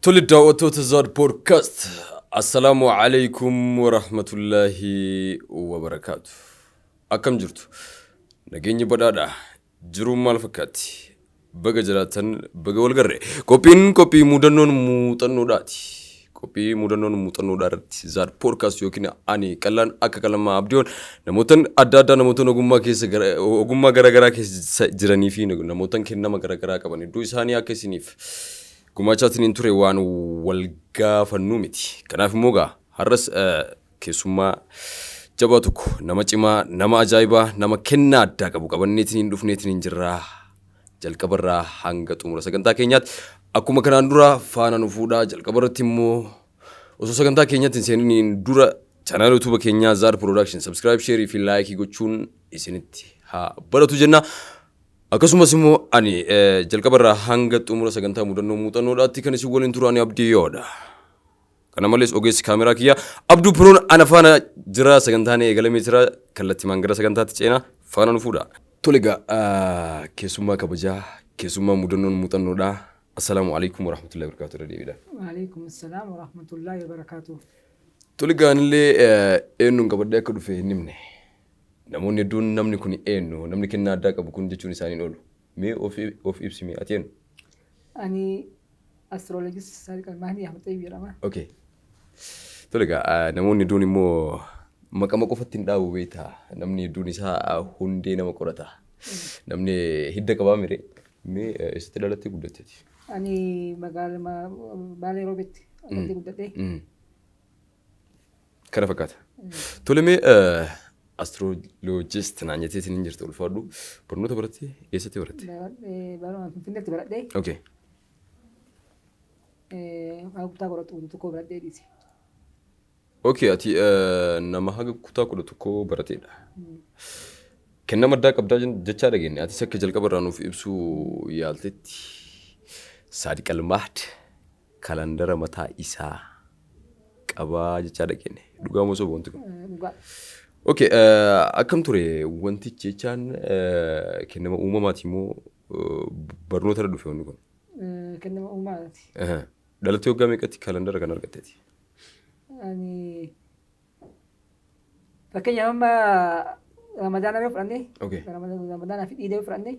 تولد وتوتزار بودكاست. السلام عليكم ورحمة الله وبركاته. أكم جرتو نجيني بدادا جرو مال فكاتي بقى جراتن بقى والقرة كوبي مودنون موتنوداتي كوبي مودنون موتنوداتي زار بودكاست يوكينا أني كلان أكا كلام ما أبديون نموتن أدادا نموتن أقوم كيس أقوم غرا كيس جراني في نموتن كنا ما غرا كباني دويساني أكسينيف Gumaachatiin hin ture waan wal gaafannuu miti. Kanaaf immoo har'as keessummaa jabaa tokko nama cimaa, nama ajaa'ibaa, nama kennaa addaa qabu qabanneetiin hin dhufneetiin hin jirraa. Jalqabarraa hanga xumura sagantaa keenyaatti akkuma kanaan dura faana nu fuudhaa. Jalqabarratti immoo osoo sagantaa keenyaatti hin seeniin dura chaanaala YouTube keenyaa Zaar Production subscribe, share fi like gochuun isinitti haa baratu jenna. Akkasumas immoo ani jalqabarraa hanga xumura sagantaa mudannoo muuxannoodhaatti kan isin waliin turani Abdiyoodha. Kana malees ogeessi kaameraa kiyya Abduu Piroon ana faana jira. Sagantaan eegalamee jira. Kallattimaan gara sagantaatti ceenaa faana nu fuudha. Tole egaa keessummaa kabajaa, keessummaa mudannoon muuxannoodha. Assalaamu alaikum warahmatullahi wabarakatuh. Deebiidha. Wa alaikum assalam warahmatullahi wabarakatuh. Tole egaa anillee eenyuun qabadhee akka dhufe hin himne. Namoonni hedduun namni kun eenyu, namni kennaa addaa qabu kun jechuun isaaniin oolu. Mee of ibsi ati eenyu? Ani astrologist Sadiq Almahdi Ahmad Tayyib jedhama. Okay. Tole egaa namoonni hedduun immoo maqama qofatti hin dhaabu beektaa. Namni hedduun isaa hundee nama qorata. Namni hidda qabaa mire. Mee eessatti dhalattee guddatteeti? Ani magaalaa Baalee Roobetti dhalattee guddadhee. Kana fakkaata. Tole mee astrologist naan jetteetiin hin jirtu ulfaadhu. Barnoota barattee eessatti baratte? Barnoota Finfinneetti baradhee. Okay. Kutaa kudha tokko baradhee dhiise. Okay, ati nama haga kutaa kudha tokko barateedha. Kennaa addaa qabdaa jechaa dhageenye. Atis akka jalqabarraa nuuf ibsuu yaaltetti Saadiq Almahdi kalandara mataa isaa qabaa jechaa dhageenye. Dhugaa moo soba wanti kun? Dhugaa. Okay, akkam ture wantichi jechaan kennama uumamaati moo barnoota irra dhufe wanni kun? Kennama uumamaati. Dhalattee waggaa meeqatti kalandara kan argatteeti? Ani fakkeenyaaf amma Ramadaana yoo fudhanne. Okay. Ramadaanaa fi Iidee yoo fudhanne.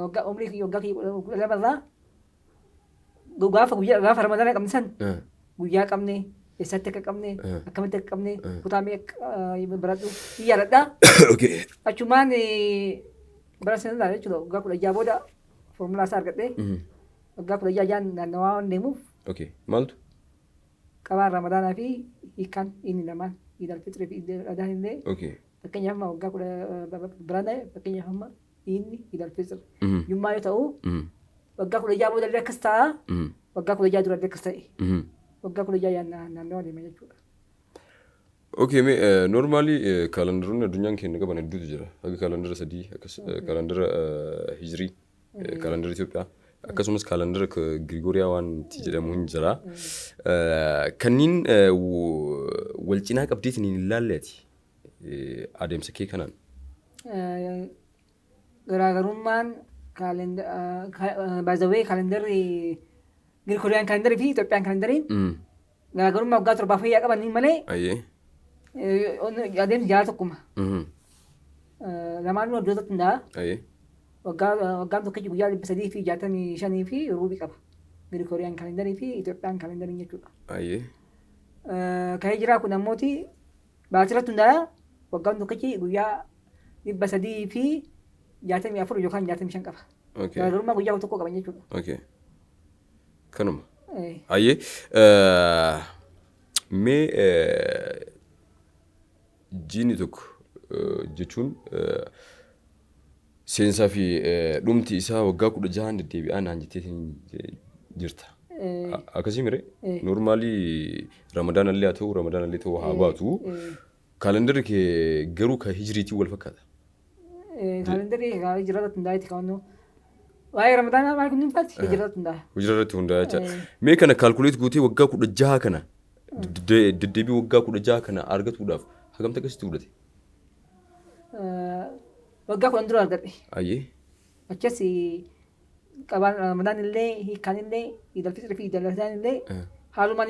Waggaa umrii waggaa kudha lamarraa gaafa Ramadaana qabne san guyyaa qabne. Eessatti akka qabne, akkamitti akka qabne, kutaa meeqa baradhu ni yaaladha. Okay. Achumaan bara sanaa jechuudha waggaa kudha jaha booda foormulaa isaa argadhee waggaa kudha jahaan naannawaa waan deemuuf. Okay. Maaltu? Qabaan Ramadaanaa fi hiikaan inni lamaan Iid al-Fitrii fi Iid al-Adhaan illee. Okay. Fakkeenyaaf amma waggaa kudha biraadha fakkeenyaaf amma inni Iid al-Fitrii. Yummaa yoo ta'u waggaa kudha jaha booda illee akkas ta'a waggaa kudha jaha dura illee akkas ta'e. Waggaa kudha jaha naannawaa deema jechuudha. Okay, normally kalandaroonni addunyaan keenya qaban hedduutu jira. Haga kalandara sadii akkas kalandara hijirii, kalandara Itoophiyaa akkasumas kalandara Girigooriyaa waanti jedhamu hin jira. Kanniin wal cinaa qabdeetiin hin ilaalleeti adeemsa kee kanaan. Garaagarummaan baazawee kalendarri Girigooriyaan kalendarii fi Itoophiyaan kalendariin garaagarummaa waggaa torbaaf fayyaa qaban malee adeemsi jala tokkuma. Lamaanuu iddootatti hundaa'a. Waggaan tokkichi guyyaa 365 fi ruubii qaba. Girigooriyaan kalendarii fi Itoophiyaan kalendariin jechuudha. Kan hijiraa kun ammooti baasirratti hundaa'a. Waggaan tokkichi guyyaa 364 yookaan 65 qaba. Garaagarummaa guyyaa tokko qaban jechuudha. Okay. Kanuma. Ayyee mee jiini tokko jechuun seensaa fi dhumti isaa waggaa 16 deddeebi'aa naan jetteetiin jirta. Akkasii mire normaalii Ramadaanallee haa ta'u Ramadaanallee ta'uu haa baatu kaalendarri kee garuu kan hijiriitiin wal fakkaata. Kaalendarri hijiraarratti hundaa'eeti kaawwannoo. Waa'ee Ramadaanaa maal kun hinfaati? Hijirratti hundaa'a. Hijirratti hundaa'a jecha. Mee kana kaalkuleet gootee waggaa 16 kana deddeebii waggaa 16 kana argatuudhaaf hagamta akkasitti fudhate? Waggaa 10 dura argadhe. Ayyee. Achas qabaan Ramadaan illee hiikaan illee Iidal Fixrii fi Iidal Adhaan illee haalumaan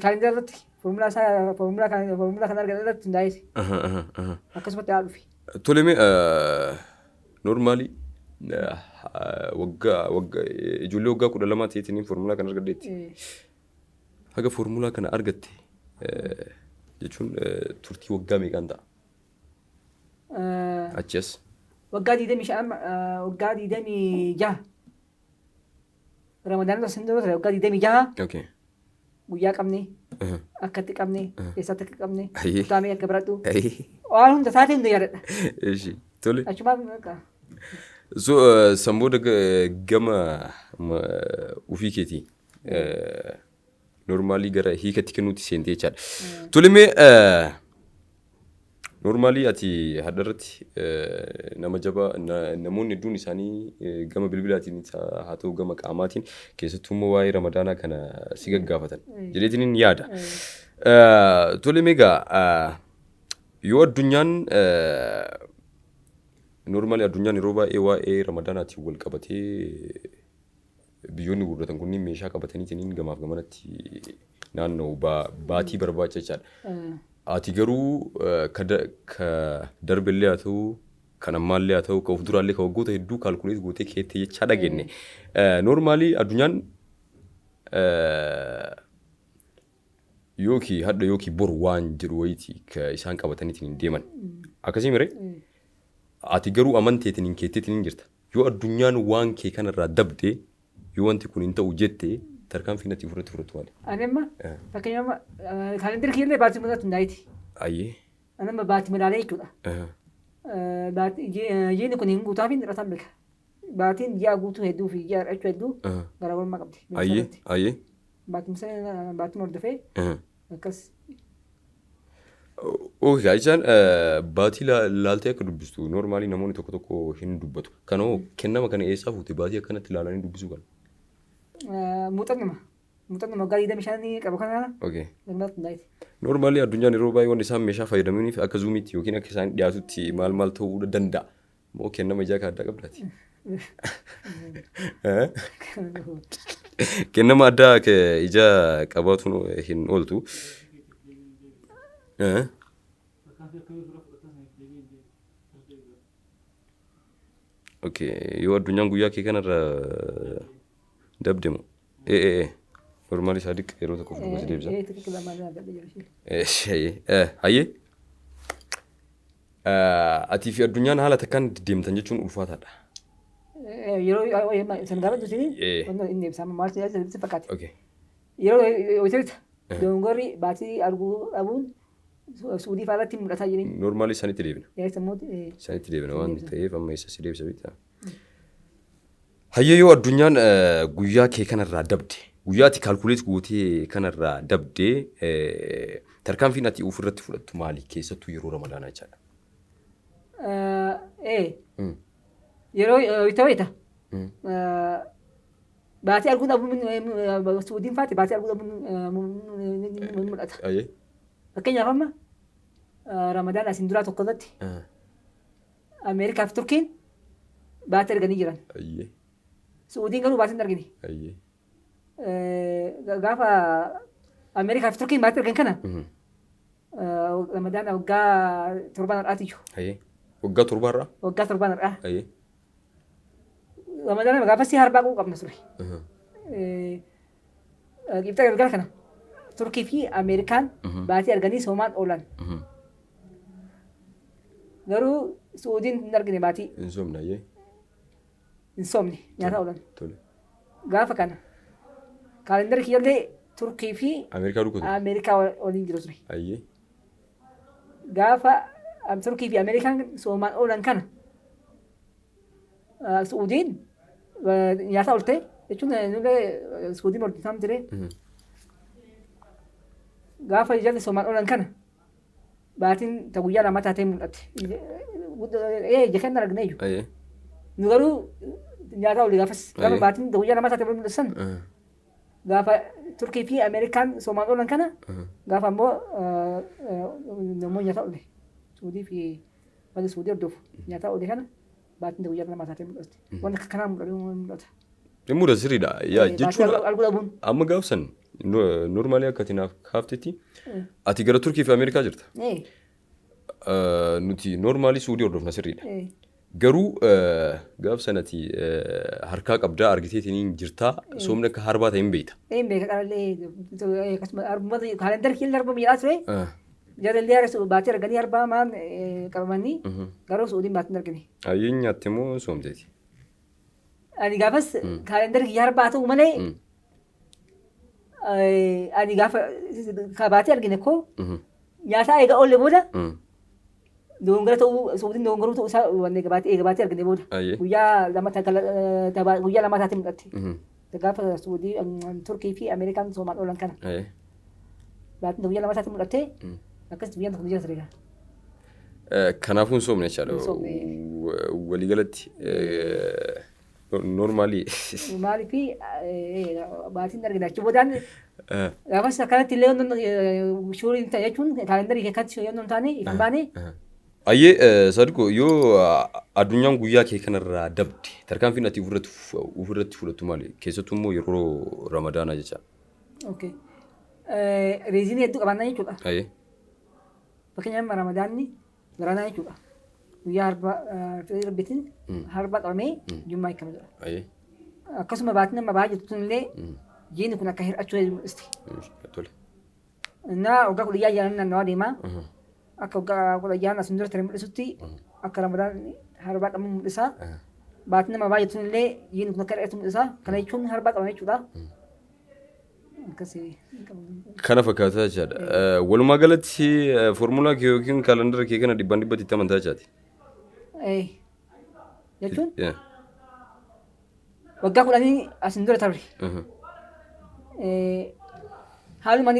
kaalendara irratti foormulaa kan argatan irratti hundaa'eeti. Akkasumatti haa dhufi. Toleme normaalii ijoollee waggaa 12 ta'eetiin foormulaa kan argaddeetti. Haga foormulaa kana argatte jechuun turtii waggaa meeqaan ta'a? Achi as. Waggaa 25 waggaa 26 Ramadaan irra ture waggaa 26 guyyaa qabnee akkatti qabnee eessatti akka qabnee kutaamee akka biradhu waan hunda taatee hunda yaadadha. Tole. Achumaan So samboda gama ufii keetii normaalii gara hiikatti kennuutti seentee jechaadha. Toleme normaalii ati haddarratti nama jabaa namoonni hedduun isaanii gama bilbilaatiin haa ta'u gama qaamaatiin keessattuu immoo waa'ee Ramadaanaa kana si gaggaafatan jedheetiin yaada. Toleme egaa yoo addunyaan normaalii addunyaan yeroo baay'ee waa'ee Ramadaanaatiin wal qabatee biyyoonni gurguratan kunniin meeshaa qabataniitiin gamaaf gamanatti naannoo baatii barbaacha jechaadha. Ati garuu ka darbellee haa ta'u kan ammaallee haa ta'u ka of duraallee ka waggoota hedduu kaalkuleet gootee keettee jechaa dhageenye. Normaalii addunyaan yookiin hadda yookiin bor waan jiru wayitii ka isaan qabataniitiin deeman. Akkasii miree? Ati garuu amanteetiin keetteetiin jirta. Yoo addunyaan waan kee kanarraa dabdee yoo wanti kun hin ta'u jettee tarkaanfii natti fudhatu maali? Ani amma fakkeenyaaf kaalendara kiyyaallee baatii mudatu hundaa'eeti. Ayyee. Ani amma baatii madaalee jechuudha. Jiini kun hin guutaa fi hin dhirataan beeka. Baatiin ji'a guutuu hedduu fi ji'a dhachuu hedduu garaagarummaa qabdi. Ayyee. Baatiin hordofee akkas. Ooke jechaan baatii laaltee akka dubbistu normaalii namoonni tokko tokko hin dubbatu. Kanoo kennama kana eessaa fuute baatii akkanatti ilaalanii dubbisuu kana? Muuxannuma waggaa 25 qabu kana. Okay. Normaalii addunyaan yeroo baay'ee wanti isaan meeshaa fayyadamaniif akka zuumiitti yookiin akka isaan dhiyaatutti maal ta'uu danda'a. Moo kennama ijaa kan addaa qabdaati? Kennama addaa ija qabaatuun hin ooltu. Okay, yoo addunyaan guyyaa kee kanarra dabdemu. Normaalii Saadiq yeroo tokko fuudhuu deebisa. Hayyee. Atii fi addunyaan haala takkaan deemtan jechuun ulfaataadha. Yeroo san gaafa jirtini inni ibsama maal si fakkaate. Yeroo hojjeta dongorri baatii arguu dhabuun suudii fa'aarratti mul'ataa jireenya. Normaalii sanitti deebina. Sanitti deebina waan ta'eef amma isa si deebisa bitaa. Hayyee yoo addunyaan guyyaa kee kanarraa dabde guyyaa ati kaalkuleet gootee kanarraa dabdee tarkaanfiin ati ofirratti fudhattu maali keessattuu yeroo Ramadaanaa jechaadha? Yeroo itti baatii arguu dhabuun suudiin fa'aati baatii arguu dhabuun mul'ata. Fakkeenyaaf amma Ramadaan asiin duraa tokko irratti Ameerikaa fi Turkiin baatii arganii jiran. Suudiin garuu baatii hin argine. Gaafa Ameerikaa fi Turkiin baatii argan kana Ramadaan waggaa 7 har'aatiyyuu. Waggaa 7 har'aa? Waggaa 7 har'aa. Ramadaan gaafas harbaa quu qabna ture. Qibxa galgala kana. Turkii fi Ameerikaan baatii arganii soomaan oolan. Garuu Suudiin hin argine baatii. Hin soomne ayyee. Hin soomne nyaata oolan. Gaafa kana kaalendara kiyyaallee Turkii fi Ameerikaa waliin jiru ture. Ayyee. Gaafa Turkii fi Ameerikaan soomaan oolan kana Suudiin nyaata oolte jechuun Suudiin hordofam ture. Gaafa ijalli soomaan oolan kana baatiin guyyaa lama taatee mul'atte. Jekan argine iyyuu. Nu garuu nyaata oolli gaafas gaafa baatiin guyyaa lama taatee mul'atan gaafa Turkii fi Ameerikaan soomaan oolan kana gaafa ammoo namoonni nyaata oolle Suudii fi wanti Suudii hordofu nyaata oolle kana baatiin guyyaa lama taatee mul'atte. Wanti kanaan mul'atu. Mura sirriidha. Yaa jechuun Arguu dhabuun. amma gaafsan normaalii akka ati naaf kaaftetti ati gara Turkii fi Ameerikaa jirta. Nuti normaalii Suudii hordofna sirriidha. Garuu gaafsan ati harkaa qabdaa argiteetiin jirtaa soomni akka harbaa ta'e hin beekta. Hin beeka qarallee akkasuma arbummaa kaalendar kiillee arba miidhaa ture. Jaalallee har'a baatee arganii arbaa maan qabamanii garuu Suudiin baatiin argine. Ayyeen nyaatte moo soomteeti? Ani gaafas kaalendar kiyyaa arbaa ta'u malee ani gaafa baatee argine koo nyaataa eega oolle booda dongora ta'uu Suudiin dongoruu ta'uu isaa wanne eega baatee argine booda guyyaa lama taatee mul'atte. Gaafa Suudii Turkii fi Ameerikaan soomaan oolan kana. Baatiin guyyaa lama taatee mul'atte akkas guyyaan tokko jira sirriidha. Kanaafuu hin soomne jechaadha. Waliigalatti normaalii. Normaalii fi baatiin argina achi boodaan gaafas akkanatti illee shuuriin ta'e jechuun kaalendarii keessatti yoo taane ifan baane. Ayyee Sadiqoo yoo addunyaan guyyaa kee kanarraa dabde tarkaanfiin ati ofirratti fudhattu maali? Keessattuu immoo yeroo Ramadaanaa jecha. Riizinii hedduu qabaannaa jechuudha. Fakkeenyaaf Ramadaanni garanaa jechuudha. Guyyaa harbaa rabbitiin harbaa qabamee jummaa hiikama jira. Akkasuma baatiin amma bahaa jirtu illee jiini kun akka hir'achuu mul'isti. Innaa waggaa kudha jaha naannawaa deemaa. Akka waggaa kudha jaha asin dura ture mul'isutti akka Ramadaan harbaa qabamu mul'isa. Baatiin amma bahaa jirtu illee jiini kun akka hir'atu mul'isa. Kana jechuun harbaa qabame jechuudha. Kana fakkaataa jechaadha. Walumaa galatti foormulaa kee yookiin kaalendara kee kana dhibbaan dhibbatti itti amantaa jechaati. Jechuun waggaa kudhanii asin dura ture. Haalumaan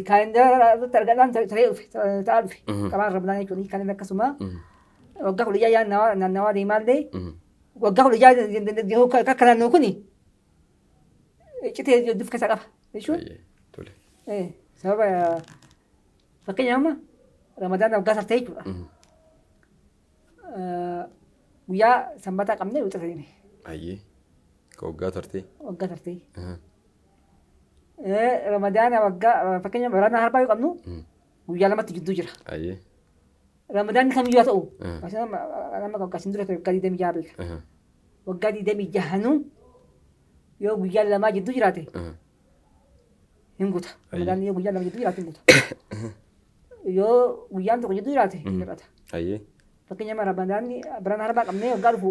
kaalendara irratti argadhaan taree dhufe ta'aa dhufe qabaan Ramadaan jechuun kan akkasuma waggaa kudha jaha naannawaa deemaallee waggaa kudha jaha akka naannoo kuni citee duf keessa qaba jechuun sababa fakkeenyaaf Ramadaan waggaa sartee jechuudha. Guyyaa sanbataa qabnee wixata seene. Ayyee ka waggaa tartee. Waggaa tartee. Ramadaana waggaa fakkeenyaaf waraana harbaa yoo qabnu guyyaa lamatti jidduu jira. Ayyee. Ramadaanni kamiyyuu haa ta'u nama waggaa sin dura waggaa 26 beeka. Waggaa 26 yoo guyyaa lamaa jidduu jiraate hin guuta. Ramadaanni yoo guyyaa lama jidduu jiraate hin guuta. Yoo guyyaan tokko jidduu jiraate hin hir'ata. Ayyee. Fakkeenyaaf Ramadaanni biraan harbaa qabnee waggaa dhufu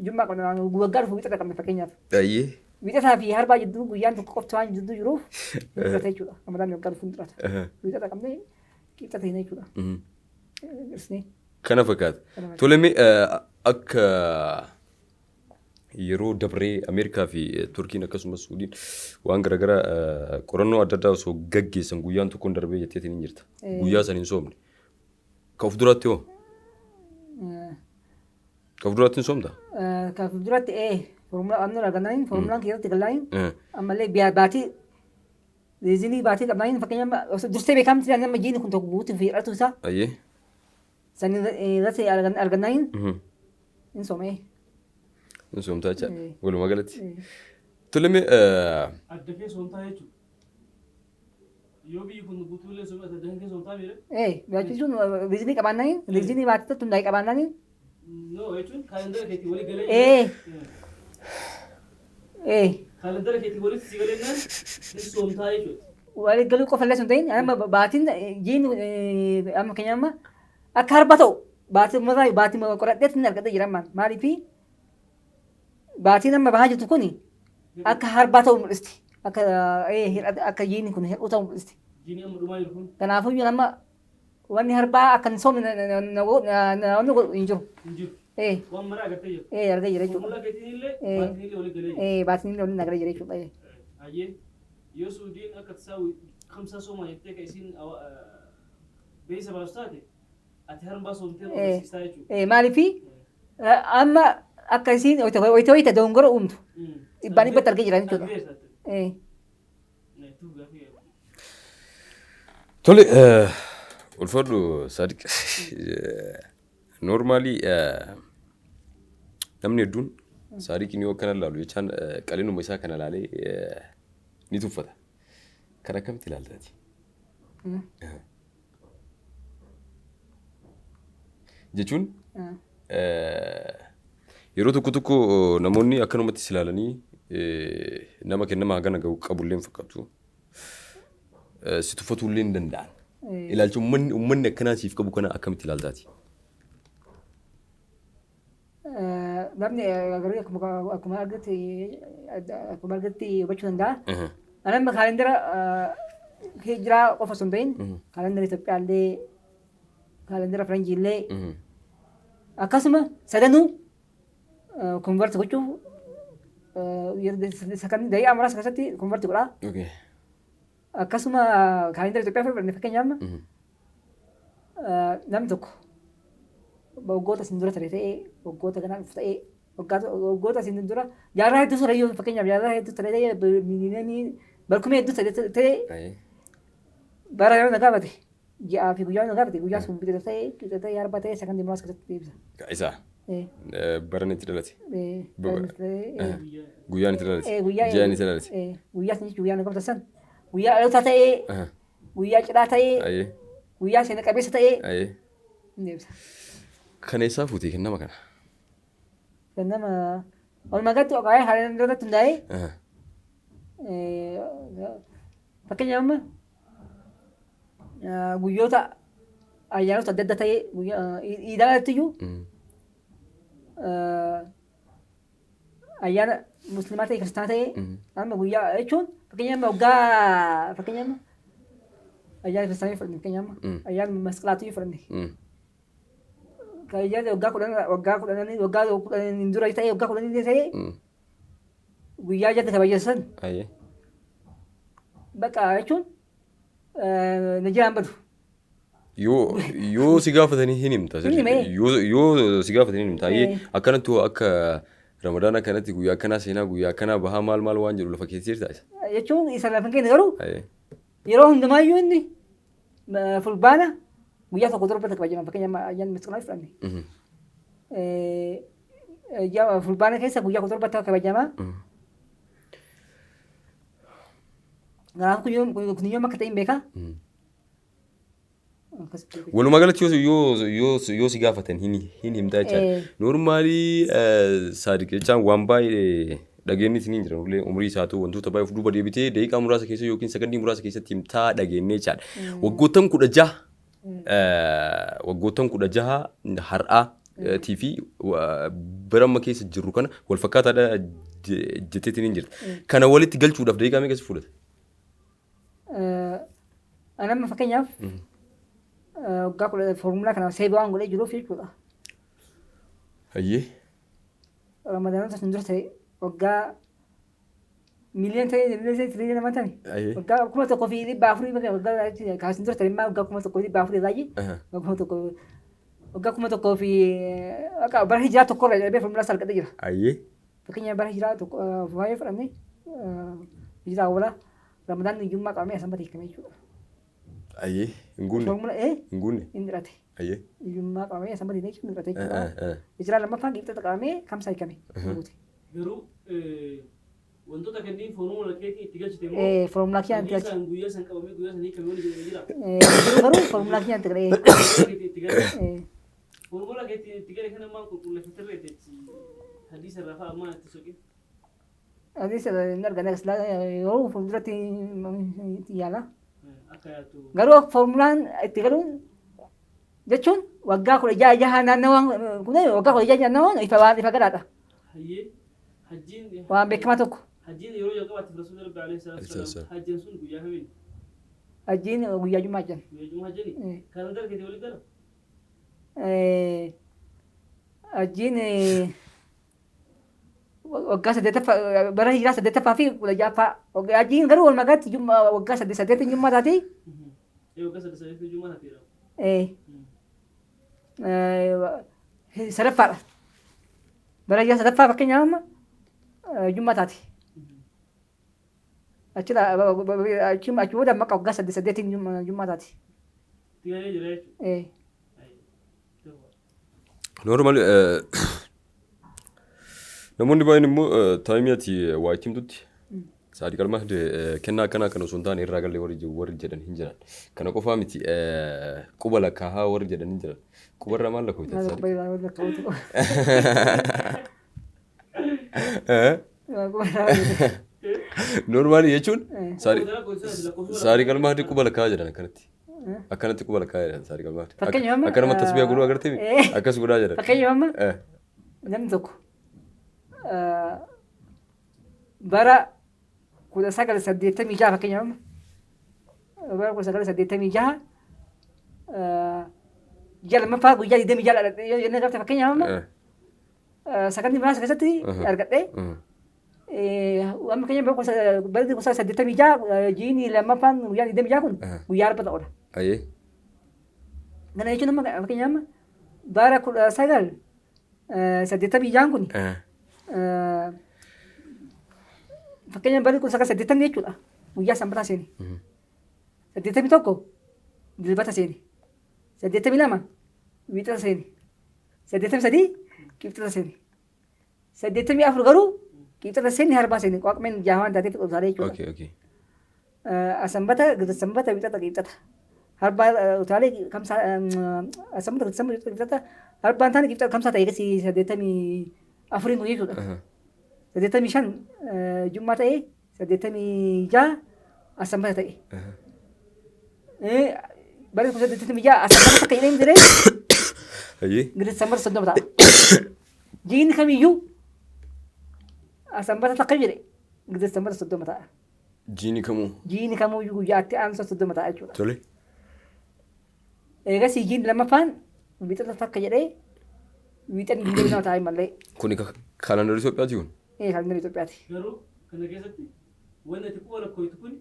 jummaa qabna waggaa dhufu wixata qabne fakkeenyaaf. Ayyee. Wixataa fi harbaa jidduu guyyaan tokko qofti waan jidduu jiruuf hin hir'ata jechuudha. Ramadaanni waggaa dhufu hin hir'ata. Wixata qabnee qixxata hin jechuudha. Kana fakkaata. Tolemee akka yeroo dabree Ameerikaa fi Turkiin akkasumas Suudiin waan garaagaraa qorannoo adda addaa osoo gaggeessan guyyaan tokkoon darbee jetteetiin hin jirta. Guyyaa san hin soomne. Ka of duraatti hoo? Ka of duraatti hin soomta? Ka of duraatti formulaan argannaan formulaan keessatti gallaa'in ammallee baatii reezinii baatii qabnaan fakkeenyaaf dursee beekamti nama jiini kun tokko guutuuf hir'atu isaa. Ayyee. San irratti argannaan hin soomee. Hin soomtaa jechaadha. Walumaa galatti. Tolemee. Adda kee soomtaa jechuudha. Yoo biyyi kun guutuulee soomee adda kee soomtaa miidha? Jechuun reezinii qabaannaan reezinii baatii hundaa'e qabaannaan. No jechuun kaalendara keetii walii galee. Kaalendara keetii walitti si galeenyaan hin soomtaa jechuudha. Walii galuu qofa illee sun ta'in amma baatiin jiini amma keenyamma akka harba ta'u baatii qoradheetti hin argadee jira ammaan maaliifi baatiin amma bahaa jirtu kuni akka harbaa ta'u mul'isti akka jiini kun hir'uu ta'u mul'isti. Jiini amma dhumaa jiru kun. Kanaafuu amma wanni harbaa akka hin soomne namoonni godhu hin jiru. Hin jiru. Waan maraa agartee jiru. Argaa jira jechuudha. Formulaa keetiin illee baatiin illee walii galee jiru. Baatiin illee waliin agaree jira jechuudha. Ayyee yoo Suudiin akka tasaa kamsaa soomaa jettee ka isiin beeysa baasu taate ati harbaa soomtee barsiistaa jechuudha. Maaliifi amma akka isiin wayita dongora uumtu dhibbaan dhibbatti argee jira jechuudha. Tole ulfaadhu Sadiq normaalii namni hedduun saarikiin yoo kana laalu jechaan qaleenuma isaa kana laalee ni tuffata. Kan akkamitti ilaaltaati? Jechuun yeroo tokko namoonni akkanumatti ilaalanii nama kennama hagana qabullee hin fakkaatu. Si tuffatullee hin danda'an. Ilaalcha uummanni akkanaa siif qabu kana akkamitti ilaaltaati? Namni akkuma argatti hubachuu danda'a. Anamma kaalendara hijiraa qofa osoo hin ta'in kaalendara Itoophiyaallee kaalendara Faranjiillee akkasuma sadanuu konverti gochuuf sakandii daqiiqaa muraasa keessatti konverti godhaa. Akkasuma kaalendara Itoophiyaa fudhanne fakkeenyaaf namni tokko waggoota isin dura ture ta'ee waggoota kanaan ta'ee waggoota isin dura jaarraa hedduu ture iyyuu fakkeenyaaf jaarraa hedduu ture ta'ee miiliyoonii barkumee hedduu ta'ee bara yeroo na gaafate ji'aa fi guyyaa na gaafate guyyaa sun biqilta ta'ee harba ta'ee sakandii muraasa keessatti ibsa. Isaa baran itti dhalate. Guyyaan itti dhalate. Ji'aan itti dhalate. Guyyaa sun jechuun guyyaa na gaafate san guyyaa dhaloota ta'ee guyyaa cidhaa ta'ee guyyaa seena qabeessa ta'ee ni ibsa. Kana isaa fuutee kennama kana. Kennama walumaa galatti oqaayee haalaan irratti hundaa'ee fakkeenyaaf guyyoota ayyaanota adda addaa ta'ee iidaatti iyyuu ayyaana musliimaa ta'ee kiristaanaa ta'ee amma guyyaa jechuun fakkeenyaaf ayyaana kiristaanii fudhanne fakkeenyaaf ayyaana masqalaatti fudhanne. Kayaknya waggaa kudhanii dura ta'ee waggaa kudhanii ta'ee guyyaa jatti kabajjeessan bakka jechuun na jiraan badu. Yoo si gaafatanii hin himta. Yoo si gaafatanii hin himta. Akkanatti akka Ramadaan akkanatti guyyaa akkanaa seenaa guyyaa akkanaa bahaa maal waan jedhu lafa keessa jirta. Jechuun isa lafa keenya garuu yeroo hundumaayyuu inni fulbaana guyyaa tokko torbatti kabajama fakkeenyaaf ayyaanni masqalaa fudhanne. Fulbaana keessa guyyaa tokko torbatti kabajama. Kanaaf kun yoom akka ta'e hin beekaa. Walumaa galatti yoo si gaafatan hin himtaa jechaadha. Noormaalii Saadiq jechaan waan baay'ee dhageenyi isiniin jiran illee umrii isaa ta'u wantoota baay'ee of duuba deebitee daqiiqaa muraasa keessa yookiin sakandii muraasa keessatti himtaa dhageennee jechaadha. Waggoottan 16 har'aa TV bara amma keessa jirru kana wal fakkaataadha jetteetiin hin jirta. Kana walitti galchuudhaaf daqiiqaa meeqa si fudhata? Anamma fakkeenyaaf waggaa kudha foormulaa kana seeba waan godhee jiruuf jechuudha. Hayyee. Ramadaanota sun dura ta'e waggaa miliyoon ta'ee tiriyoona nama ta'e waggaa 1,400 waggaa kaasin dura ta'e immoo waggaa 1,400 baay'ee waggaa 1,000 bara hijiraa tokko irra jedhamee foormulaa salqatee jira. Hayyee. Fakkeenyaaf bara hijiraa tokko baay'ee fudhannee hijiraa wala Ramadaan hiyyummaa qabamee asanbata hiikamee jechuudha. Aye, ngune. Indirate. Aye. Hiyyummaa qabamee asanbata hiikamee indirate jechuudha. Hijiraa lammaffaan qibxata qabamee kamsaa hiikame. Garuu wantoota kanneen foormula keetii itti galchite moo? Foormulaa kiyaan itti galchite. Guyyaa san qabamee guyyaa san hiikamee wani jedhamee jira. Garuu foormulaa kiyaan itti galee. Foormula keetii itti galee kana maan qulqulleeffatee reeteetti hadiisa irraa fa'a ammaa itti soqee. Hadiisa hin argane yoo fuulduratti yaala. Garuu foormulaan itti galuun jechuun waggaa 16 naannawaan kun waggaa 16 naannawaan ifa gadaadha. Waan beekamaa tokko. Hajjiin yeroo jalqabaatti Rasuulli Rabbi alayhi salaatu wassalaam hajjiin sun guyyaa kamiin? Hajjiin guyyaa Jumaa jedhan. Guyyaa Jumaa hajjiin kan dargate walii gala? Hajjiin waggaa 8 bara hijiraa 8ffaa fi 16ffaa hajjiin garuu walumaa galatti waggaa 8 Jumaa taatee. Waggaa 8 Jumaa taatee. Sadaffaadha. Bara hijiraa 8ffaa fakkeenyaaf amma Jumaa taate. Achi booda amma waggaa 8 Jumaa taate. Tigalee jira jechuudha. namoonni baay'een immoo taayimiyaati waa ittiin tutti saadii qalmaa kennaa kana osoo hin taane irraa galee warri jedhan hin jiran kana qofaa miti quba lakkaa'aa warri jedhan hin jiran qubarraa maal lakkoofte saadii normaali jechuun saadii qalmaa quba lakkaa'aa jedhan akkanatti quba lakkaa'aa jedhan saadii qalmaa akkanuma tasbiyaa guluu agartee akkas godhaa jedhan. Fakkeenyaaf namni tokko bara 1986 fakkeenyaaf bara 1986 jalmaffaa guyyaa 26 jennee gaafa fakkeenyaaf sakandii muraasa keessatti argadhee amma keenya bara 1986 jiini lammaffaan guyyaa 26 kun guyyaa arba ta'udha. Kana jechuun amma fakkeenyaaf bara 1986 kun fakkeenya bari 1980 jechuudha guyyaa sanbataa seeni 81 dilbata seeni 82 wiixata seeni 83 qibxata seeni 84 garuu qibxata seeni harbaa seeni waaqmeen jaamaan taatee fixootaalee jechuudha. Sanbata sanbata wiixata qibxata harbaa utaalee kamsaa sanbata sanbata qibxata harbaan taane qibxata kamsaa ta'ee kasi 84 kun jechuudha. 85 Jummaa ta'ee 86 Sanbata ta'e. Bara 86 Sanbata takka jedhee miti ree. Gidi Sanbata 30 ta'a. Jiini kamiyyuu Sanbata takka jedhe gidi Sanbata 30 ta'a. Jiini kamuu? Jiini kamuyyuu guyyaatti aansa 30 ta'a jechuudha. Tole. Eegas jiini lammaffaan wiixata takka jedhee wiixanni gindee nama taa'e mallee. Kuni kaalandarii Itoophiyaati kun? Kaalandarii Itoophiyaati. Garuu kana keessatti wanti ati quba lakkooytu kun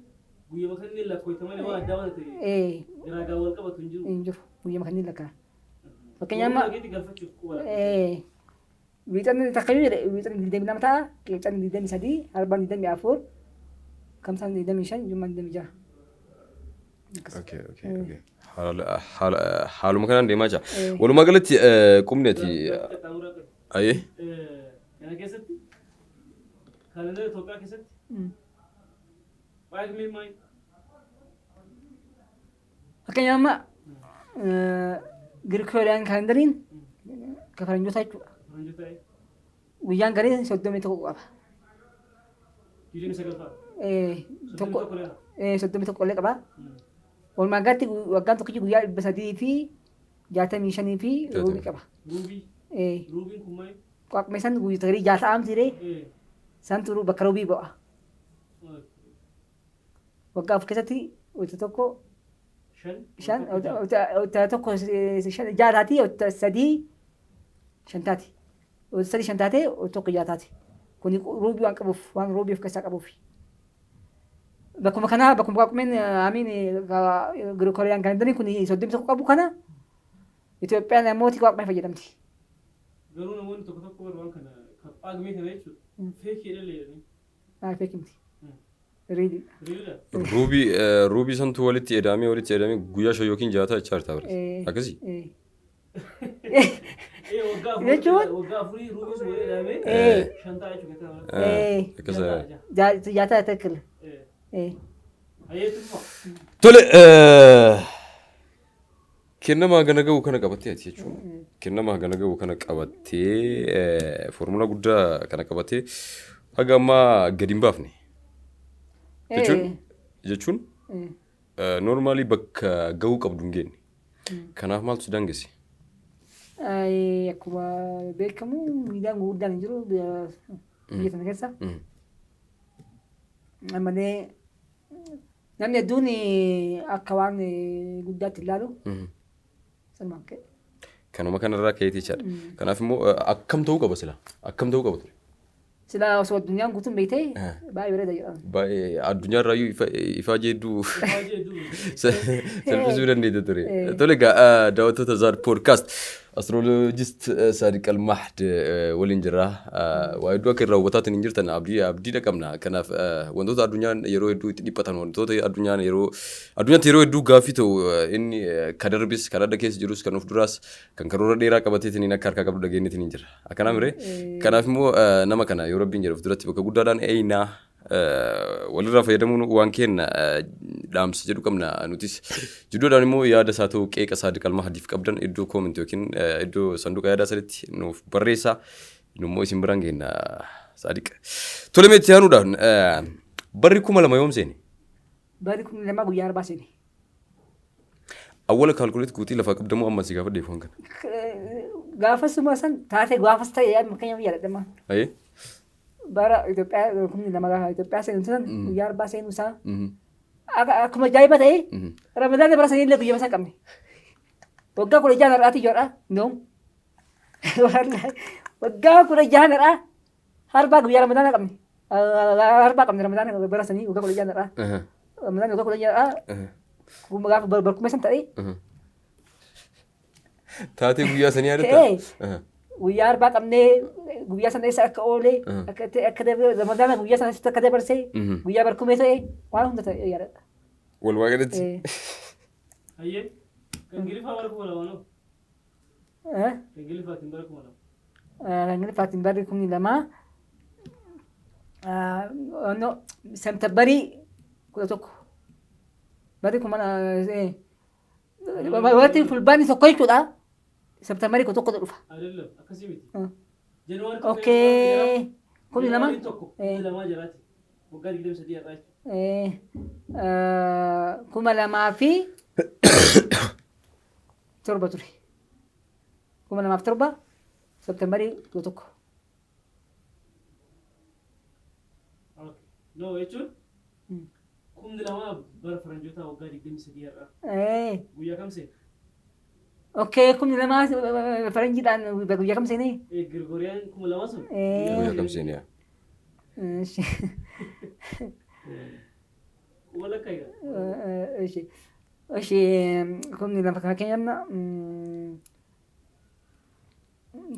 guyyama kanneen lakkooyta malee waan addaa waan ta'e garaagaa wal qabatu hin jiru. Hin jiru guyyama kanneen lakkaa. Fakkeenyaaf wiixanni takka jedhe wiixanni 22 ta'a qibxanni 23 harbaan 24 kamsaan 25 jummaan 26. Haaluma kanaan deemaa jira. Walumaa galatti qubneeti. Ayyee. Kana keessatti kaalandarii Itoophiyaa keessatti waaqni maal? Fakkeenyaaf amma Girigooriyaan kaalendariin kan faranjootaa jechuudha. Guyyaan garee 31 qaba. 31 qollee qaba. Walumaa galatti waggaan tokkichi guyyaa 365 fi ruubii qaba. Ruubiin kun maal? Waaqni san guyyaa tarii jaata'aam tiree santu bakka ruubii ba'a. Waggaa of keessatti wanta tokko tokko jaataati sadii shantaati. Sadii shantaatee tokko jaataati. Kuni ruubii waan qabuuf waan ruubii of keessaa qabuuf. Bakkuma kanaa bakkuma waaqmeen amiin Girigooriyaan kaalendariin kun 31 qabu kana Itoophiyaan namooti waaqmeen fayyadamti. Garuu namoonni tokko tokko waan kana waaqmee kana jechuudha. Feekii jedhanii. Feekimti. Ruubii santu walitti edamee guyyaa shan yookiin jaata jechaa jirta bara. Akkasii. Waggaa afurii ruubiis walitti edamee shantaa jechuudha. Jaata takkila. Tole kennamaa gana gahu kana qabattee ati jechuun kennamaa gana gahu kana qabattee foormulaa guddaa kana qabattee haga ammaa gadi hin baafne jechuun normaalii bakka gahuu qabdu hin geenye. Kanaaf maaltu si daangesse? Akkuma beekamu miidhaan guddaan hin jiru biyya sana keessa. Malee namni hedduun akka waan guddaatti ilaalu sanumaan ka'e. Kanuma kanarraa ka'eetii jechaadha. Kanaaf immoo akkam ta'uu qaba sila? Akkam ta'uu qaba ture? Sila osoo addunyaan guutuun beektee baay'ee bareeda jedhama. Baay'ee addunyaarraayyuu ifaa jeedduu salphisuu dandeenya ture. Tole egaa daawwattoota Zaad Poodkaast أسترولوجيست صادق المهد ولينجرا ويدوا كي روبوتات نينجرتن أبدي دكمنا كنا وندوت الدنيا يرو يدو تديبتان وندوت الدنيا يرو يدو غافيتو إني كدربيس كذا كيس جروس كنوف دراس كان كرورة ديرا كبتي تنينا كاركا كبر دقيني تنينجر أكنا مري كنا فيمو نما كنا يرو بينجر في دراتي بكا دان أينا walirraa fayyadamuun waan kenna dhaamsa jedhu qabna nutis jidduudhaan immoo yaada isaa ta'uu qeeqa Saadiq Almahdiif qabdan iddoo kooment yookiin iddoo sanduuqa yaadaa sadiitti nuuf barreessaa immoo isin biraan geenna Saadiq. Tolemee itti aanuudhaan barri 2000 yoom seene? Barri 2000 guyyaa arbaa seene. Awwala kaalkuleet guutii lafaa qabdamuu amma si gaafa deefuun kan. Gaafasuma san taatee gaafas ta'e yaaduma keenya yaadadhama. Bara Itoophiyaa kumni nama Itoophiyaa seenuusan guyyaa arbaa seenuusaa akkuma ajaa'iba ta'e Ramadaan bara sanii illee guyyaa masaa qabne waggaa 16 har'aati ijoodha noom waggaa 16 har'aa harbaa guyyaa Ramadaan qabne harbaa qabne Ramadaan bara sanii waggaa 16 har'aa Ramadaan waggaa 16 har'aa gaafa barkumee san ta'e taatee guyyaa sanii yaadatta? Guyyaa arbaa qabnee guyyaa sana isa akka oolee akka Ramadaan guyyaa sana akka dabarsee guyyaa barkumee ta'e waan hunda ta'e yaadadha. Walumaa galatti. Hayyee kan Ingiliffaa bara 2000. Kan Ingiliffaatiin bara 2000. Kan Ingiliffaatiin bara 2000 no Seeptembarii 11 barri 2000 wanti fulbaanni tokko jechuudha. Seeptembarii 11 dhufa. Adeemla akkasii miti. Januwaari okay. Kuni lama. Lama jiraati. Waggaa 23 har'aa. 2007 ture. 2007 Seeptembarii 11. No jechuun 2000 bara faranjoota waggaa 23 har'aa. Guyyaa kam seena? Okay, kumni lama faranjiidhaan guyyaa kam seenee? Gregoriyaan 2000 sun. Guyyaa kam seenee? Wala kaya. Kumni lama fakkeenyaaf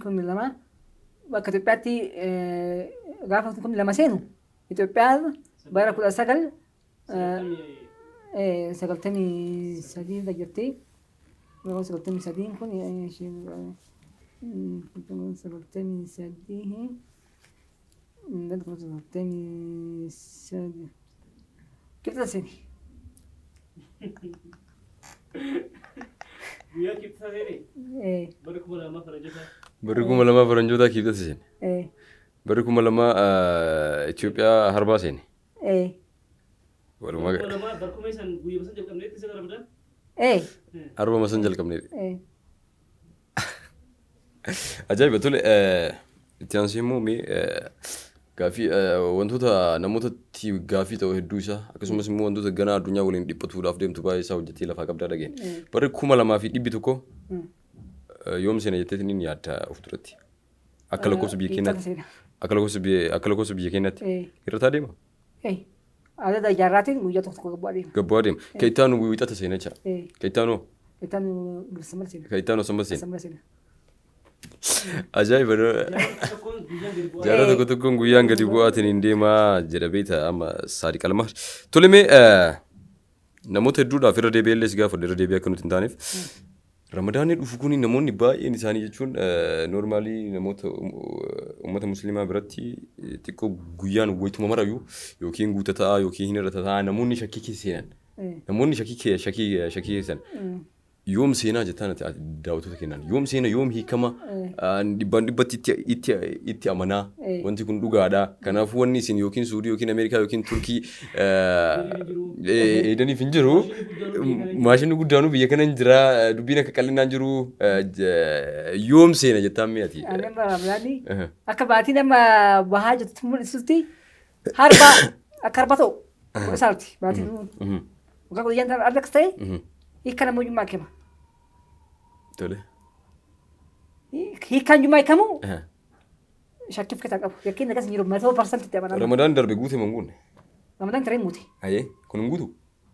kumni lama bakka Itoophiyaatti gaafa kumni lama seenu Itoophiyaan bara 1993 jirti. Kalau seperti misalnya pun ya seperti misalnya dan kalau seperti misalnya kita sini Guyyaa kibxata seene? Bara 2000 faranjoota. Bara 2000 faranjoota kibxata seene? Bara 2000 Itoophiyaa harbaa seene? Walumaa galatti. Barkumee san guyyaa san jalqabneetti isa Ramadaan? Arba masan jalqabne. Ajaa'iba tole itti aansee immoo gaaffii wantoota namootatti gaaffii ta'u hedduu isaa akkasumas immoo wantoota ganaa addunyaa waliin dhiphatuudhaaf deemtu baay'ee isaa hojjettee lafaa qabdaa dhageenya. Barri 2001 yoom seena jetteetiin inni yaadda of duratti akka lakkoofsa biyya keenyaatti akka lakkoofsa biyya keenyaatti irra deema. Ada jaarraatiin guyyaa tokko gabbaa deema. Gabbaa deema. Keettaanu wiixata seena jecha. Keettaanu. Keettaanu sambar seena. Keettaanu sambar seena. Ajaa'iba. Jaarraa tokko tokkoon guyyaan gadi bu'aatiin hin deemaa jedha beekta amma Saadiq Almahdi. Tolemee namoota hedduudhaaf irra deebi'ellees gaafa irra deebi'ee akka nuti hin taaneef Ramadaanni dhufu kun namoonni baay'een isaanii jechuun noormaalii namoota uummata musliimaa biratti xiqqoo guyyaan wayituma marayyuu yookiin guutataa yookiin hin irra tataa namoonni shakkii keessa seenan. Namoonni shakkii keessan yoom seenaa jettaan daawwattoota kennan yoom seena yoom hiikama dhibbaan dhibbatti itti amanaa wanti kun dhugaadha. Kanaafuu wanni isin yookiin Suudii yookiin Ameerikaa yookiin Turkii eedaniif hin jiru. Maashinni guddaanuu biyya kana hin jira dubbiin akka qal'inaan jiru yoom seena jettaan mi'ati. Akka baatii nama bahaa jirtu mul'isutti harbaa akka harba ta'u isaati baatii waggaa guyyaan adda akka ta'e hiikkaan ammoo jummaa kema. Tole. Hiikkaan jummaa hiikamu shakkii of keessaa qabu. Yakkiin akkas hin jiru 100% itti amanama. Ramadaan darbe guute moo guunne? Ramadaan tareen guute. Ayee kun hin guutu?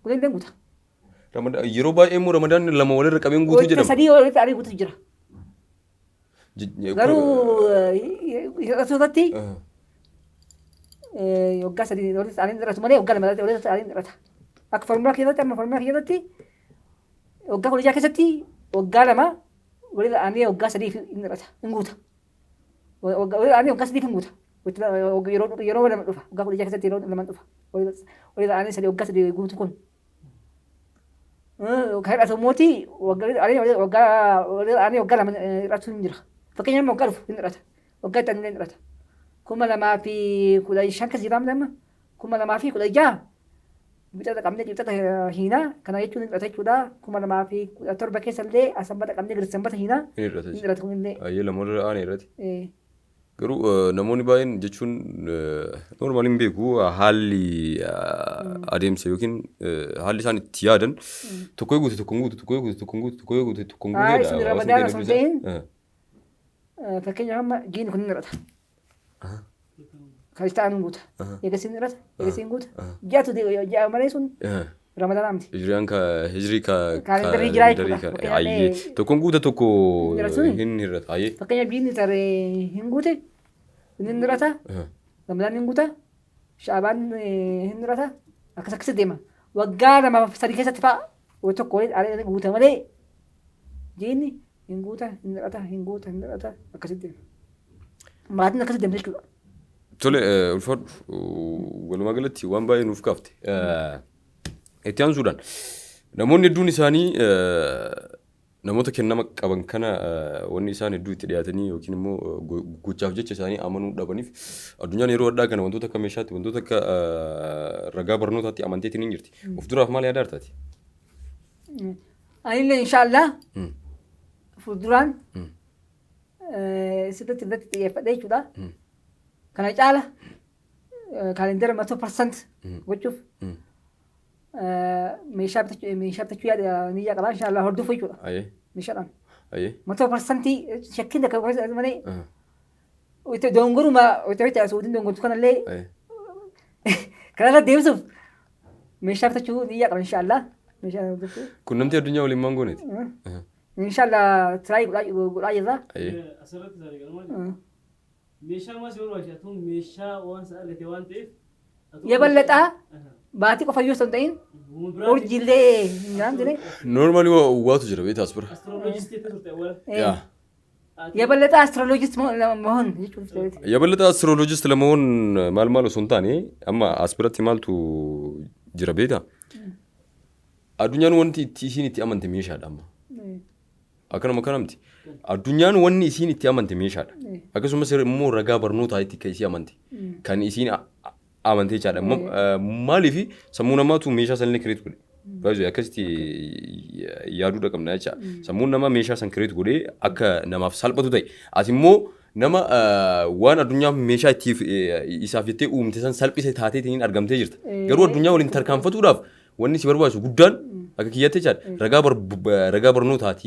Guuteen ta'e guuta. Yeroo baay'ee immoo Ramadaan lama walirra qabeen guutuu jedhama. Sadii walirra qabee guutu jira. garuu hir'attootatti waggaa sadii walitti isaanii hir'atu malee waggaa lama walitti isaanii hir'ata. Akka formulaa keessatti amma formulaa keessatti waggaa 16 keessatti waggaa lama walitti isaanii waggaa sadii hin hir'ata hin guuta. Walitti isaanii waggaa sadii hin guuta. Yeroo lama dhufa waggaa 16 keessatti yeroo lama dhufa walitti isaanii sadii waggaa sadii guutu kun. Kan hir'atu mootii waggaa lama hir'atu hin jira. Fakkeenyaaf waggaa dhufu hin hir'ata. Waggaa itti hin hir'ata. 2015 keessa jiraamne amma 2016 bixata qabnee bixata hiinaa kana jechuun hin hir'ata jechuudha. 2017 keessa illee sanbata qabnee gadi sanbata hiinaa hin hir'ata kunillee. Ayyee lamoota aanee irratti. Garuu namoonni baay'een jechuun normaal hin beeku haalli adeemsa yookiin haalli isaan itti yaadan tokko guute tokko guute tokko guute tokko guute tokko guute tokko guute. Sun ramadaana sun ta'in fakkeenyaaf amma jiini kun hin hir'ata. Kan isaan guuta. Eegasiin hir'ata. Eegasiin guuta. Ji'a malee sun ramadaana miti. Hijirii kaalendarii jiraa jechuudha. Ayyee tokkoon guuta tokko hin hir'ata. Ayyee. Fakkeenyaaf jiini taree hin guute hin hir'ata. Ramadaan hin guuta. Shaabaan hin hir'ata. Akkasii deema. Waggaa 2-3 keessatti fa'a tokko waliin guuta malee jiini hin guuta hin hir'ata hin guuta hin hir'ata akkasii deema. Maatiin akkasii deemte jechuudha. Tole ulfaadhu walumaa galatti waan baay'ee nuuf kaafte. Itti aansuudhaan namoonni hedduun isaanii namoota kennama qaban kana wanni isaan hedduu itti dhiyaatanii yookiin immoo gochaaf jecha isaanii amanuu dhabaniif addunyaan yeroo addaa kana wantoota akka meeshaatti wantoota akka ragaa barnootaatti amanteetiin hin jirti. Of duraaf maal yaadaa jirtaati? Anillee inshaallah fuulduraan sirriitti irratti xiyyeeffadhee jechuudha. Kana caala kaalendara 100% gochuuf meeshaa bitachuu yaada niyyaa qaba inshaallah hordofu jechuudha. Meeshaadhaan 100% shakkiin akka malee dongoruma suutiin dongortu kanallee kanarra deemsuuf meeshaa bitachuu niyyaa qaba inshaallah. Kun namti addunyaa waliin maal gooneeti? Inshaallah tiraayii godhaa jirra. Asirratti isaanii galmaa meeshaa maas yoo barbaachatu meeshaa waan sa'aalate waan ta'eef የበለጠ ባቲ ቆፈዮ ሰንጠይን ኦርጂሌ እናንተ ኖርማሊ ዋቱ ጅራ ቤት አስብራ አስትሮሎጂስት የተሰጠው ያ የበለጠ አስትሮሎጂስት መሆን የበለጠ አስትሮሎጂስት ለመሆን ማልማሎ ሱንታኔ አማ አስብራት ማልቱ ጅራ ቤታ አዱኛን ወንቲ ሲኒ ቲአመንት ሚሻዳማ አከነ መከረምቲ አዱኛን ወኒ ሲኒ ቲአመንት ሚሻዳ አከሱመ ሰር ሞ ረጋ በርኖታ አይቲ ከሲ አመንቲ ከኒ ሲኒ አመንቴ ቻዳ ማሊፊ ሰሙናማቱ ሜሻ ሰልኔ ክሬት ጉዴ ባይዞ ያከስቲ ያዱ ደቀምና ያቻ ሰሙናማ ሜሻ ሰን ክሬት ጉዴ አከ ነማፍ ሳልበቱ ታይ አቲሞ ነማ ዋን አዱኛ ሜሻ ቲፍ ኢሳፊቴ ኡምቴ ሰን ሳልጲሰ ታቴቲን አርገምቴ ጅርት ገሩ አዱኛ ወሊን ተርካንፈቱ ዳፍ ወኒ ሲበርባሱ ጉዳን አከ ኪያቴ ቻ ረጋ በርኖታቲ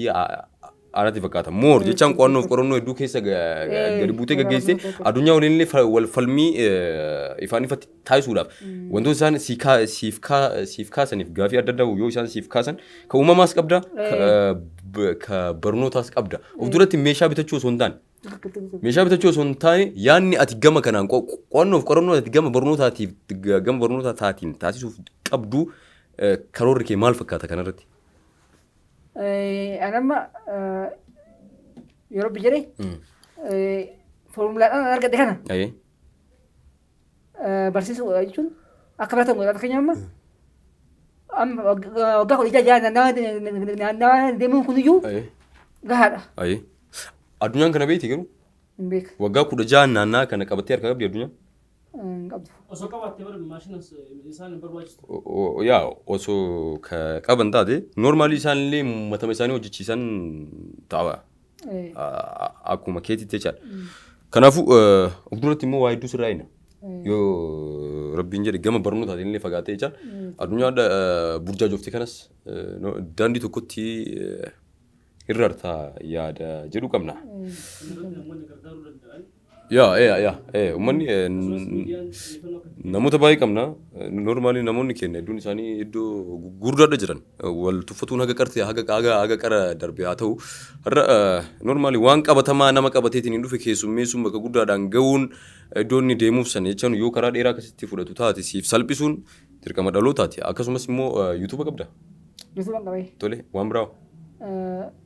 አናት ይፈቃታ ሞር ጀቻን ቋኖፍ ቆሮኖ ዱ ኬሰ ገሪቡቴ ገገይሴ አዱኛ ወለኔ ወልፈልሚ ኢፋኒ ፈት ታይሱዳፍ ወንዶ ሳን ሲፍካ ሰኒፍ ጋፊ አደዳው ዮ ሳን ሲፍካ ሰን ከኡማ ማስቀብዳ ከበርኖታ አስቀብዳ ኦፍዱረት ሜሻ ቤተቾ ሶንታን ሜሻ ቤተቾ ሶንታን ያኒ አትገመ ከናን ቋኖፍ ቆሮኖ አትገመ በርኖታቲ ገመ በርኖታ ታቲን ታሲሱ ቀብዱ ከሮርኬ ማልፈካታ ከነረት أنا يا رب جري فورمولا أنا أرجع دهنا أيه برسيس ويجون أكبرتهم ولا تكني أما وقاعد يجا أنا ديمون كنوا يو أيه قهرة أيه الدنيا كنا بيتي كرو بيك وقاعد كده جانا أنا كنا كبتير كابي الدنيا قبض أسوق وقتها ماشين إنسان برواج يا أسو كابن تادي نورمالي إنسان اللي متمساني وجد إنسان تاوا أكو مكيتي تجار كنافو أقدرت مو وايد دوس راينا يو ربي نجري جم برنو تادي اللي فقاتي تجار الدنيا ده برجع جوفتي كناس داندي تكوتي إرر تا يا ده جرو كمنا Uummanni namoota baay'ee qabna. Normaalii namoonni keenya hedduun isaanii iddoo gurguddaadha jiran. Wal tuffatuun haga qartee haga qara darbee haa ta'u. Har'a normaalii waan qabatamaa nama qabateetiin hin dhufe keessummeessuun bakka guddaadhaan gahuun iddoo inni deemuuf sana jechaan yoo karaa dheeraa akkasitti fudhatu taate siif salphisuun dirqama dhalootaati. Akkasumas immoo yuutuuba qabda. Yuutuuba qabee. Tole waan biraa.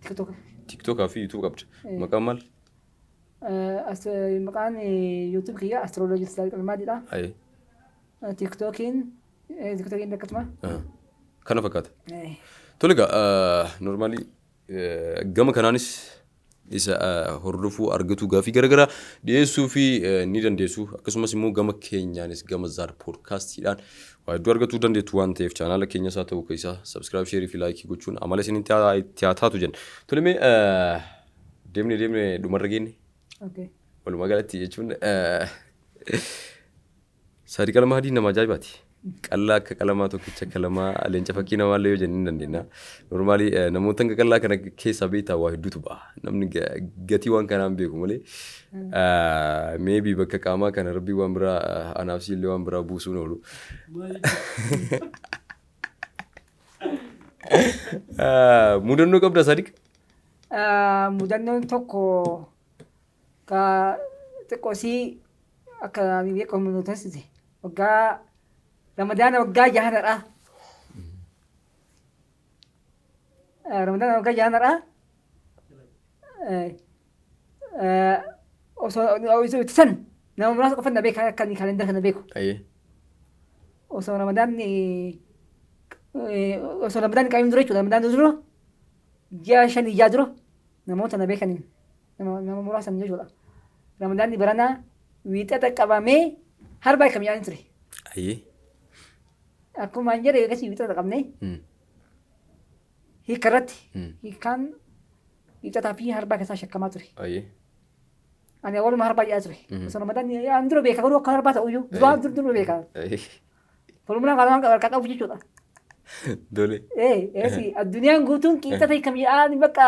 Tiktook. Tiktookaa fi yuutuuba qabda. Maqaan maal? Maqaan yuutuub kiyya astroloojist qalmaadidha. Tiktookiin akkasuma. Kana fakkaata. Tole egaa normaalii gama kanaanis isa hordofuu argatu gaafii garaagaraa dhiyeessuu fi ni dandeessu. Akkasumas immoo gama keenyaanis gama Zaar poodkaastiidhaan waa hedduu argatuu dandeettu waan ta'eef chaanaala keenyas haa ta'u keessaa sabskiraayib sheerii fi laayikii gochuun amala isin itti haa taatu jenna. Tole mee deemnee dhumarra geenne. Walumaa galatti jechuun Saadiq Almahadii nama ajaa'ibaati. Qallaa akka qalamaa tokkicha qalamaa leenca fakkii namaallee yoo jennu ni dandeenya. Normaalii namoota hanga qallaa kana keessaa beektaa waa hedduutu ba'a. Namni gatii waan kanaan beeku malee meebii bakka qaamaa kana rabbii waan biraa anaaf siillee waan biraa buusuun oolu. Mudannoo qabda Saadiq? Mudannoon tokko ka xiqqoosii akka beekamu nu taasise waggaa Ramadaana waggaa jahanadha. Ramadaana waggaa jahanadha. Osoo itti san nama muraasa qofan na beeka akka kaalendara kana beeku. Osoo Ramadaanni qabiin dura jechuudha. Ramadaanni dura ji'a 5 dura namoota na beekaniin nama muraasan jechuudha. Ramadaanni baranaa wiixata qabamee harbaa kam yaa'in ture. Akkuma hin jedhe eegasii wiixata qabnee hiika irratti hiikaan wiixataa fi harbaa keessaa shakkamaa ture. Ani waluma harbaa jedhaa ture. Osoo Ramadaanni an dura beeka garuu akka harbaa ta'uyyuu dura beeka. Walumaa galatti waan harkaa qabu jechuudha. Dole. Addunyaan guutuun qiixata hiikam jedhaan bakka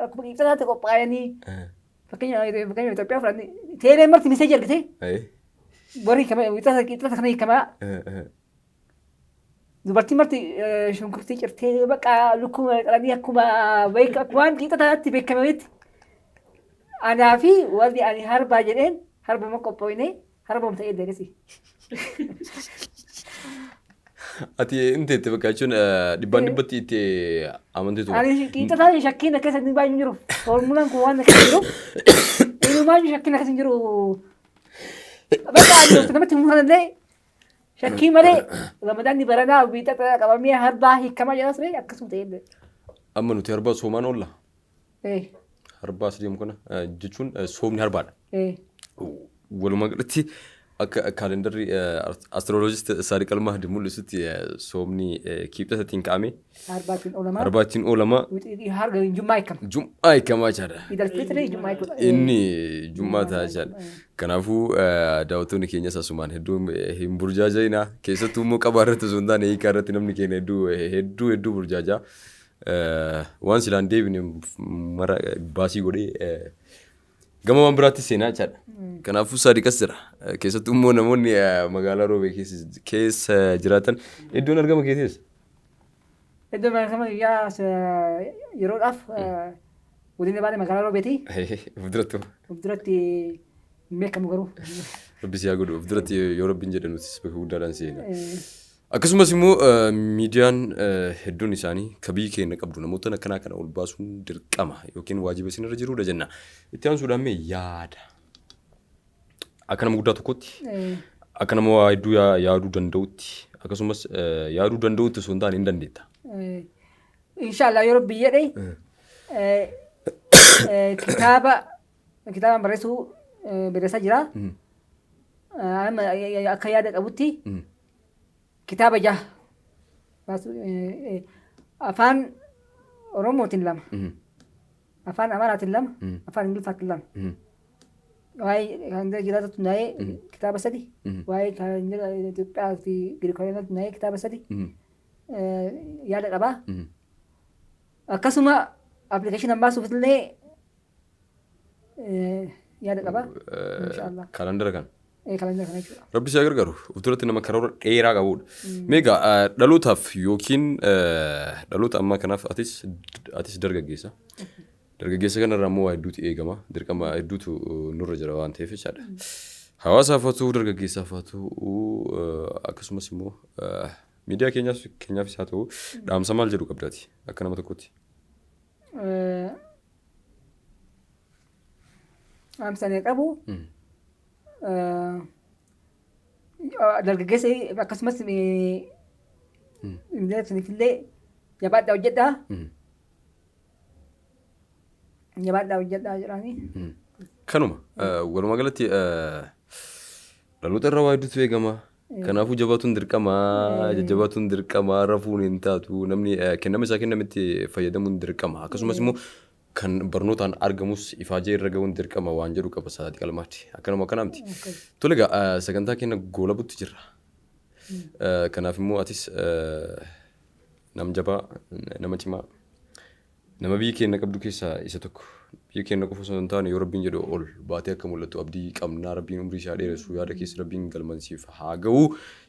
akkuma qiixataatti qophaa'anii fakkeenya Itoophiyaa fudhanii teelee marti miseejii argite. Warri qiixata kana hiikamaa. Dubartiin marti shunkurtii cirtee bakka lukkuma qalanii akkuma waan qiixataatti beekametti. Anaa fi warri ani harbaa jedheen harbuma qophoofnee harbuma ta'ee deegasi. Ati inte itti bakka jechuun dhibbaan dhibbatti itti amantii ture. Ani qiixataa shakkiin akka isaan baay'ee jiru. Formulaan kun waan akka jiru. Inumaan shakkiin akka jiru. Bakka ani namatti mul'anillee shakkii malee Ramadaanni baranaa wiixata qabamee harbaa hiikamaa jedhaa ture akkasuma ta'ee. Amma nuti harbaa soomaan oolla. Harbaa deemu kana jechuun soomni harbaadha. Walumaa galatti akka kaalendarri astroloojist Saadiq Almahdi mul'isutti soomni kiibxasatiin kaa'ame. Harbaattiin oolama. Jummaa hiikama. Jummaa hiikamaa jechaadha. Idalfitrii jummaa hiikudha. Inni jummaa ta'a jechaadha. Kanaafuu daawwattoonni keenyas asumaan hedduu hin burjaaja'ina. Keessattuu immoo qabaa irratti osoo hin taane hiikaa irratti namni keenya hedduu burjaajaa. Waan silaan deebine mara baasii godhee gama waan biraatti seenaa jechaadha. Kanaafuu Saadiqas jira. Keessattuu immoo namoonni magaalaa Roobee keessa jiraatan iddoon argama keesseessa. Iddoon argama yeroodhaaf waliin baane magaalaa Roobeeti. Fuulduratti beekamu garuu. Rabbis yaa godhu fuulduratti yoo rabbiin jedhe nutis bakka guddaadhaan seena. Akkasumas immoo miidiyaan hedduun isaanii kabii keenya qabdu namoota akkanaa kana ol baasuun dirqama yookiin waajiba isinirra jiruudha jenna. Itti aansuudhaan mee yaada. Akka nama guddaa tokkotti akka nama waa hedduu yaaduu danda'utti akkasumas yaaduu danda'utti osoo hin taane hin dandeetta. Inshaallah yoo rabbi jedhe kitaaba barreessuu beeksisaa jira. Akka yaada qabutti kitaaba jaha afaan Oromootiin 2 afaan Amaaraatiin 2 afaan Ingiliffaatiin 2 waa'ee kan jiraatu naayee kitaaba 3 waa'ee kan Itoophiyaa fi Giriikooriyaanaatu naayee kitaaba 3 yaada qabaa. Akkasuma appilikeeshinii baasuuf illee yaada qaba inshaallah kaalandara kan kaalandara kana jechuudha. Rabbi isaa gargaaru fuulduratti nama karoora dheeraa qabudha. Meegaa dhalootaaf yookiin dhaloota ammaa kanaaf atis dargaggeessa. Dargaggeessa kanarraa immoo waa hedduutu eegama. Dirqama hedduutu nurra jira waan ta'eef jechaadha. Hawaasaaf haa ta'u dargaggeessaaf haa ta'u akkasumas immoo miidiyaa keenyaafis haa ta'u dhaamsa maal jedhu qabdaati akka nama tokkotti. Dhaamsa qabu dargaggeessa akkasumas illee jabaadhaa hojjedhaa. Jabaadhaa hojjedhaa jedhanii. Kanuma walumaa galatti dhaloota irraa waa hedduutu eegama. Kanaafuu jabaatuun dirqamaa jajjabaatuun dirqamaa rafuun hin taatu namni kennama isaa kennametti fayyadamuun dirqama akkasumas immoo kan barnootaan argamus ifaajee irra ga'uun dirqama waan jedhu qaba Sa'aatii Qalmaatti akkanuma akkanaamti. Tole egaa sagantaa keenya goolabutti jirra. Kanaaf immoo atis nama jabaa nama cimaa nama biyyi keenya qabdu keessaa isa tokko. Biyyi keenya qofa osoo hin taane yoo Rabbiin jedhu ol baatee akka mul'attu abdii qabnaa Rabbiin umrii isaa dheeressu yaada keessa Rabbiin galmansiif haa ga'u.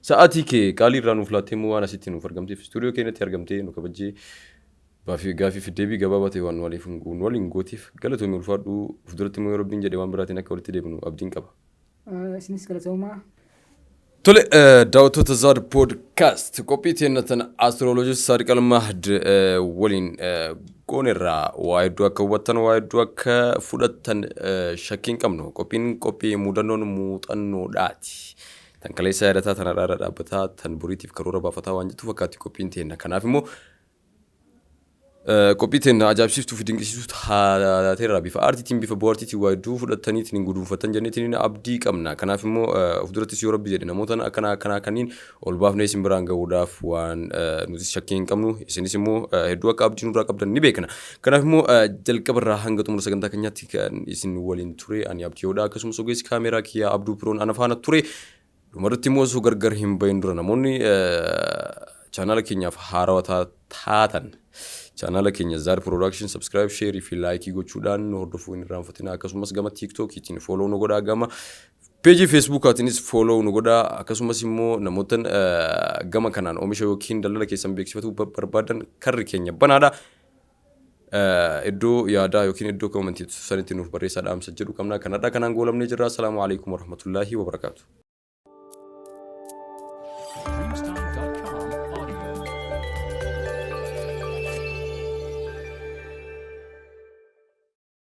Sa'aatii kee qaalii irraa nuuf laattee immoo waan asitti nuuf argamteef istuudiyoo keenyatti argamtee nu kabajjee gaafii fi deebii gabaabaa ta'e waan waliin gootiif galatoomii ulfaadhu fuulduratti immoo yoo Rabbiin jedhe waan biraatiin akka walitti deebinu abdiin qaba. Isinis galatoomaa. Tole daawwattoota Zaad Podcast qophii teennatan astroloojist Saadiq Almahd waliin goonerraa waa hedduu akka hubattan waa hedduu akka fudhattan shakkiin qabnu qophii muudannoon muuxannoodhaati. Tan kaleessa yaadataa tan araara dhaabbataa tan boriitiif karoora baafataa waan jettu fakkaatti qophiin teenna. Kanaaf immoo qophii teenna ajaa'ibsiiftuu fi dinqisiistuu taateerraa bifa aartiitiin bifa bohaartiitiin waa hedduu fudhattaniitiin hin guduunfattan jenneetiin abdii qabna. Kanaaf immoo fuuldurattis yoo Rabbi jedhe namoota akkanaa kanniin ol baafnee isin biraan ga'uudhaaf waan nuti shakkii hin qabnu isinis immoo hedduu akka abdii nurraa qabdan ni beekna. Kanaaf immoo jalqabarraa hanga xumura sagantaa keenyaatti kan isin waliin ture ani abdiyoodha akkasumas ogeessi kaameeraa kiyyaa Abduu Piroon ana faana ture. Dhumarratti immoo osoo gargar hin bahin dura namoonni chaanaala keenyaaf haarawaa taatan. Channel keenya Zaad Production subscribe share fi like gochuudhaan hordofuu hin irraanfatina akkasumas gama TikTok ittiin follow nu godhaa gama page Facebook atiinis follow nu godhaa akkasumas immoo namoota gama kanaan oomisha yookiin daldala keessan beeksifatu barbaadan karri keenya banaadha. Iddoo yaadaa yookiin iddoo commentii sanitti nuuf barreessaa dhaamsa jedhu qabna kanadha kanaan goolamnee jirra. Assalaamu alaykum warahmatullaahi wabarakaatu.